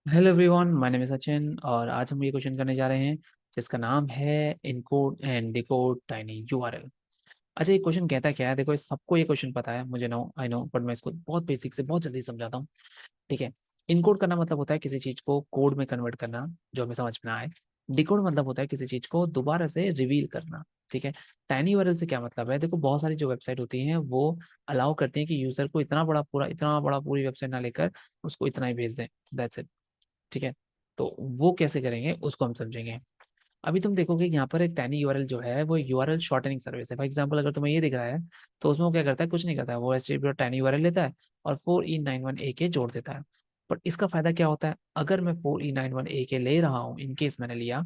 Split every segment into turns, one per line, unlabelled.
Hello everyone, my name is Sachin और आज हम ये क्वेश्चन करने जा रहे हैं जिसका नाम है encode and decode tiny URL. अच्छा, ये क्वेश्चन कहता क्या है? देखो, इस सबको ये क्वेश्चन पता है, मुझे नो आई नो, बट मैं इसको बहुत बेसिक से बहुत जल्दी समझाता हूँ। ठीक है। इनकोड करना मतलब होता है किसी चीज को कोड में कन्वर्ट करना, जो हमें समझ में आए। डिकोड मतलब होता है किसी चीज को दोबारा से रिवील करना। ठीक है। टाइनी यूआरएल से क्या मतलब है? देखो, बहुत सारी जो वेबसाइट होती हैं वो अलाउ करती हैं कि यूजर को इतना बड़ा पूरी वेबसाइट ना लेकर उसको इतना ही भेज दें। That's it. ठीक है। तो वो कैसे करेंगे उसको हम समझेंगे। अभी तुम देखोगे कि यहाँ पर एक टाइनी यूआरएल जो है वो यूआरएल शॉर्टनिंग सर्विस है। फॉर एग्जांपल, अगर तुम्हें ये दिख रहा है तो उसमें वो क्या करता है? कुछ नहीं करता है, वो एचटीटीपी टाइनी यूआरएल लेता है और 4E91 के जोड़ देता है। पर इसका फायदा क्या होता है? अगर मैं 4E91 के ले रहा हूँ, इनकेस मैंने लिया,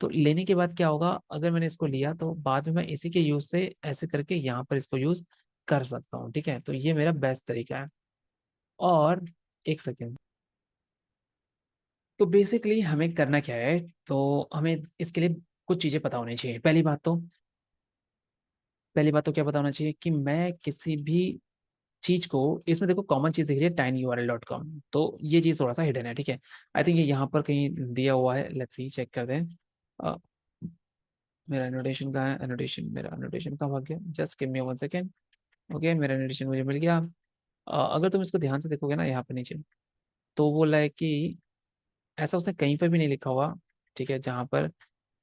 तो लेने के बाद क्या होगा? अगर मैंने इसको लिया तो बाद में मैं इसी के यूज से ऐसे करके यहाँ पर इसको यूज कर सकता हूँ। ठीक है। तो ये मेरा बेस्ट तरीका है। और एक सेकेंड। तो बेसिकली हमें करना क्या है? तो हमें इसके लिए कुछ चीजें पता होनी चाहिए। पहली बात तो क्या पता होना चाहिए कि मैं किसी भी चीज को, इसमें देखो कॉमन चीज दिख रही है tinyurl.com, तो ये चीज थोड़ा सा हिडन है। ठीक है। आई थिंक ये यहाँ पर कहीं दिया हुआ है, लेट्स सी, चेक कर दें। अ, मेरा एनोटेशन कहाँ है? मेरा एनोटेशन कहाँ भाग गया? Just give me 1 second. Okay, मेरा एनोटेशन मुझे मिल गया। अगर तुम इसको ध्यान से देखोगे ना यहाँ पर नीचे, तो वो बोला है कि ऐसा उसने कहीं पर भी नहीं लिखा हुआ। ठीक है। जहां पर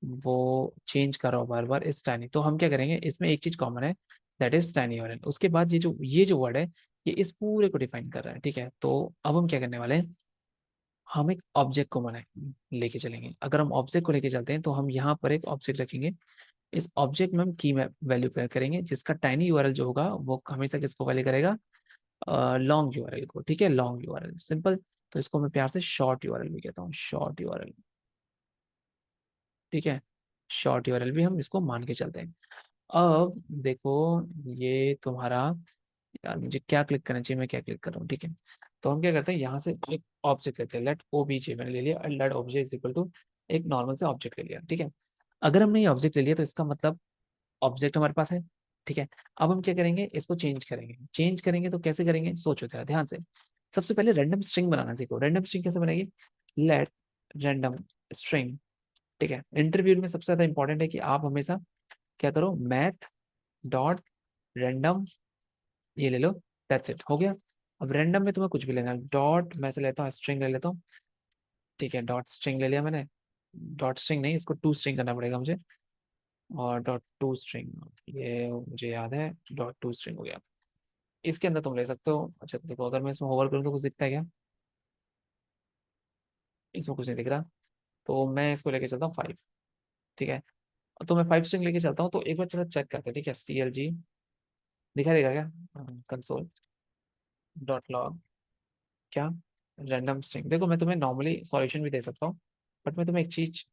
वो चेंज कर रहा हो बार बार इस टाइनी, तो हम क्या करेंगे, इसमें एक चीज कॉमन है, दैट इज टाइनी ऑरेंज। उसके बाद ये जो वर्ड है, ये इस पूरे को डिफाइन कर रहा है। ठीक है। तो अब हम क्या करने वाले हैं? हम एक ऑब्जेक्ट को बनाए लेके चलेंगे। अगर हम ऑब्जेक्ट को लेके चलते हैं तो हम यहाँ पर एक ऑब्जेक्ट रखेंगे। इस ऑब्जेक्ट में हम की वैल्यू पेयर करेंगे, जिसका टाइनी यूआरएल जो होगा वो हमेशा किसको वैल्यू करेगा? लॉन्ग यूआरएल को। ठीक है। Long URL simple. तो इसको मैं प्यार से शॉर्ट यूआरएल भी कहता हूँ, शॉर्ट यूआरएल। ठीक है। शॉर्ट यूआरएल भी हम इसको मान के चलते हैं। अब देखो, ये तुम्हारा, यार मुझे क्या क्लिक करना चाहिए, मैं क्या क्लिक कर रहा हूँ? ठीक है। तो हम क्या करते हैं, यहाँ से एक ऑब्जेक्ट लेते हैं, लेट ओबीजे मैंने ले लिया, let object is equal to एक नॉर्मल से ऑब्जेक्ट ले लिया। ठीक है। अगर हमने ये ऑब्जेक्ट ले लिया तो इसका मतलब ऑब्जेक्ट हमारे पास है। ठीक है। अब हम क्या करेंगे, इसको चेंज करेंगे तो कैसे करेंगे? सोचो जरा ध्यान से। सबसे पहले रैंडम स्ट्रिंग बनाना सीखो। रैंडम स्ट्रिंग कैसे बनेगी? Let random string. ठीक है। इंटरव्यू में सबसे ज्यादा इंपॉर्टेंट है कि आप हमेशा क्या करो, मैथ डॉट रैंडम, ये ले लो। दैट्स इट, हो गया। अब रैंडम में तुम्हें कुछ भी लेना है, डॉट मैं से लेता हूँ, स्ट्रिंग ले लेता हूँ। ठीक है। डॉट स्ट्रिंग ले लिया मैंने। डॉट स्ट्रिंग नहीं, इसको टू स्ट्रिंग करना पड़ेगा मुझे। और डॉट टू स्ट्रिंग, ये मुझे याद है, डॉट टू स्ट्रिंग हो गया। इसके अंदर तुम ले सकते हो। अच्छा देखो, अगर मैं इसमें होवर करूँ तो कुछ दिखता है क्या? इसमें कुछ नहीं दिख रहा। तो मैं इसको लेके चलता हूँ 5। ठीक है। तो मैं 5 स्ट्रिंग लेके चलता हूँ, तो एक बार चलो चेक करते हैं। ठीक है। CLG दिखाई देगा क्या? कंसोल डॉट लॉग, क्या? Random string. देखो, मैं तुम्हें नॉर्मली सॉल्यूशन भी दे सकता हूँ, बट मैं तुम्हें एक चीज,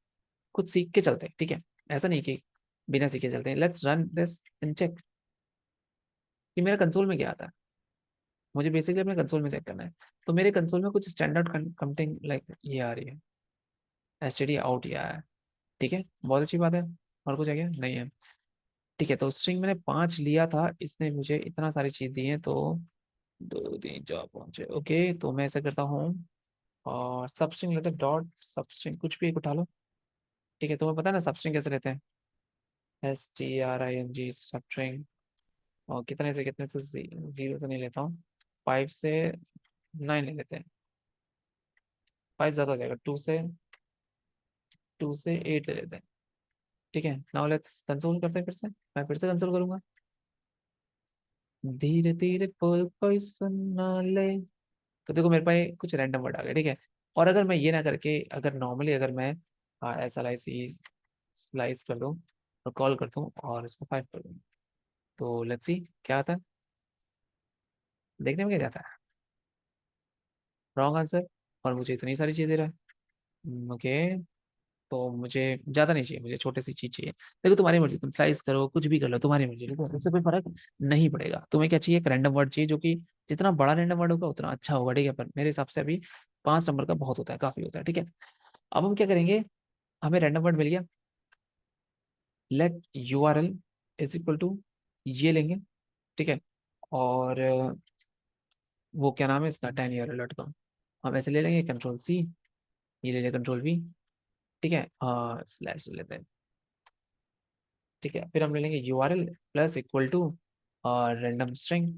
खुद सीख के चलते हैं। ठीक है। ऐसा नहीं कि बिना सीखे चलते हैं। Let's run this and check कि मेरा कंसोल में क्या आता है। मुझे बेसिकली अपने कंसोल में चेक करना है। तो मेरे कंसोल में कुछ स्टैंडर्ड कमिंग लाइक ये आ रही है, एसटीडी आउट ये आया है। ठीक है। बहुत अच्छी बात है। और कुछ है क्या? नहीं है। ठीक है। तो स्ट्रिंग मैंने 5 लिया था, इसने मुझे इतना सारी चीज दी है, तो 2 3 4 5 6। ओके, तो मैं ऐसा करता हूँ और सब स्ट्रिंग लेते हैं, डॉट सब स्ट्रिंग कुछ भी एक उठा लो। ठीक है। तुम्हें पता है ना सब स्ट्रिंग कैसे लेते हैं? STRING सब स्ट्रिंग। और कितने से 0 से नहीं लेता हूँ, 5 से 9 ले लेते हैं। 5 ज्यादा हो जाएगा, 2 से 8 ले लेते हैं। ठीक है। नाउ लेट्स कंसोल करते हैं फिर से। मैं फिर से कंसोल करूंगा। धीरे धीरे बोल कोई सुनना ले। तो देखो, मेरे पास कुछ रैंडम वर्ड आ गए। ठीक है। और अगर मैं ये ना करके, अगर नॉर्मली अगर मैं SLIC स्लाइस कर दूं और कॉल कर दूं और इसको 5 कर दूं, तो लेट्स सी क्या आता है। देखने में क्या जाता है? Wrong answer. और मुझे इतनी सारी चीजें दे रहा है। ओके। तो मुझे ज्यादा नहीं चाहिए, मुझे छोटी सी चीज चाहिए। देखो, तुम्हारी मर्जी, तुम स्लाइस करो कुछ भी कर लो, तुम्हारी मर्जी। देखो, इससे कोई फर्क नहीं पड़ेगा। तुम्हें क्या चाहिए? एक रैंडम वर्ड चाहिए, जो कि जितना बड़ा रैंडम वर्ड होगा उतना अच्छा होगा। ठीक है। पर मेरे हिसाब से अभी 5 नंबर का बहुत होता है, काफी होता है। ठीक है। अब हम क्या करेंगे, हमें रैंडम वर्ड मिल गया, let URL is equal to ये लेंगे। ठीक है। और वो क्या नाम है इसका, tinyurl.com। हम ऐसे ले लेंगे, कंट्रोल C। ये ले लिया कंट्रोल वी। ठीक है, स्लैश लेते हैं। ठीक है, फिर हम ले लेंगे यूआरएल प्लस इक्वल टू और रैंडम स्ट्रिंग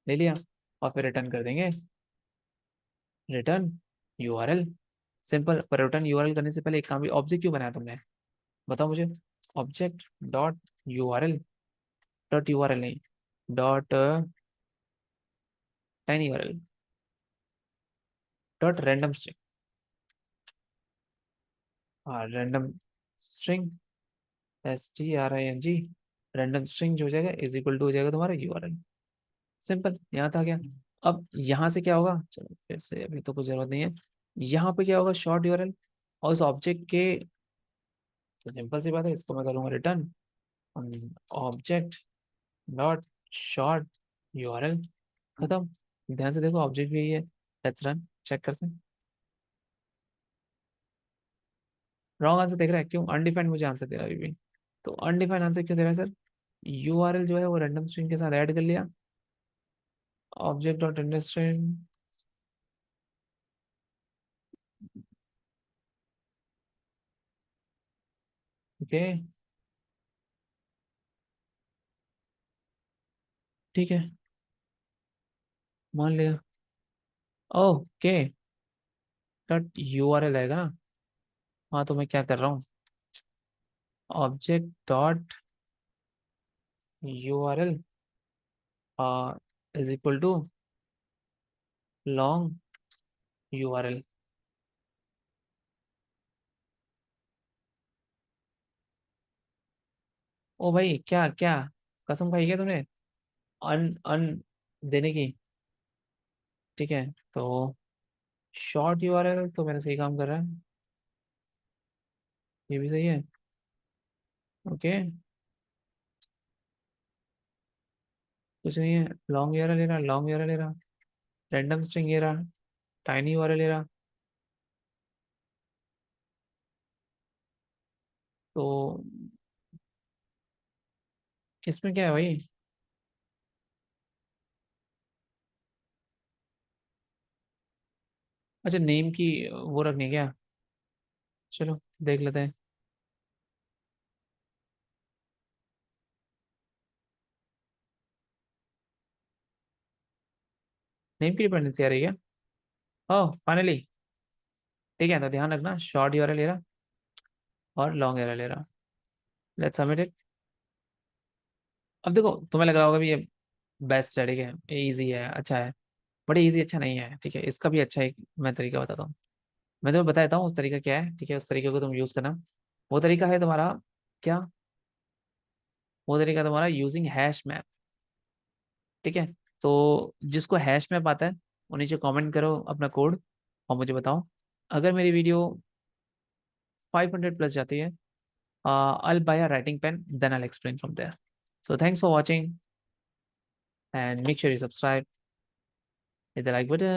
ले लिया, और फिर रिटर्न कर देंगे रिटर्न यूआरएल। सिंपल। पर रिटर्न यूआरएल करने से पहले एक काम भी, ऑब्जेक्ट क्यों बनाया तुमने, बताओ मुझे। Object dot URL, dot URL नहीं, dot tiny URL, dot random string. हाँ, random string, STRING, random string जो हो जाएगा इज इक्वल टू हो जाएगा तुम्हारा यूआरएल। सिंपल, यहाँ था क्या। अब यहाँ से क्या होगा, चलो फिर से, अभी तो कुछ जरूरत नहीं है। यहाँ पे क्या होगा, शॉर्ट यूआरएल, और उस ऑब्जेक्ट के, तो सिंपल सी बात है, इसको मैं करूँगा return object dot short URL. खत्म। ध्यान से देखो, ऑब्जेक्ट भी यही है। लेट्स रन, चेक करते हैं। रॉन्ग आंसर देख रहा है, क्यों, अनडिफाइंड मुझे आंसर दे रहा है अभी भी। तो अनडिफाइंड आंसर क्यों दे रहा है सर, यूआरएल जो है वो रैंडम स्ट्रिंग के साथ ऐड कर लिया, ऑब्जेक्ट डॉट अंडरस्टैंड। ओके, ठीक है, मान लिया। ओके, डॉट यूआरएल आएगा ना। हाँ, तो मैं क्या कर रहा हूँ, object dot URL is equal to long URL. ओ भाई, क्या क्या कसम खाई क्या तूने, अन अन देने की। ठीक है, तो शॉर्ट यूआरएल तो मेरा सही काम कर रहा है, ये भी सही है। ओके, कुछ नहीं है, लॉन्ग यूआरएल ले रहा, लॉन्ग यूआरएल ले रहा, रैंडम स्ट्रिंग ले रहा, टाइनी यूआरएल ले रहा। तो इसमें क्या है भाई। अच्छा, नेम की वो रखनी है क्या, चलो देख लेते हैं। नेम की डिपेंडेंसी आ रही है। ओह फाइनली। ठीक है, तो ध्यान रखना, शॉर्ट यूआरएल ले रहा और लॉन्ग यूआरएल ले रहा। Let's submit it. अब देखो, तुम्हें लग रहा होगा भी ये बेस्ट है, ठीक है, ये इजी है, अच्छा है। बट इजी अच्छा नहीं है, ठीक है, इसका भी अच्छा एक मैं तरीका बताता हूँ। मैं तुम्हें बता देता हूँ उस तरीका क्या है, ठीक है, उस तरीके को तुम यूज करना। वो तरीका है तुम्हारा, क्या, वो तरीका तुम्हारा यूजिंग हैश मैप। ठीक है, तो जिसको हैश मैप आता है वो नीचे कमेंट करो अपना कोड, और मुझे बताओ। अगर मेरी वीडियो 500 प्लस जाती है, I'll buy a writing pen, then I'll explain from there. So thanks for watching, and make sure you subscribe, hit the like button.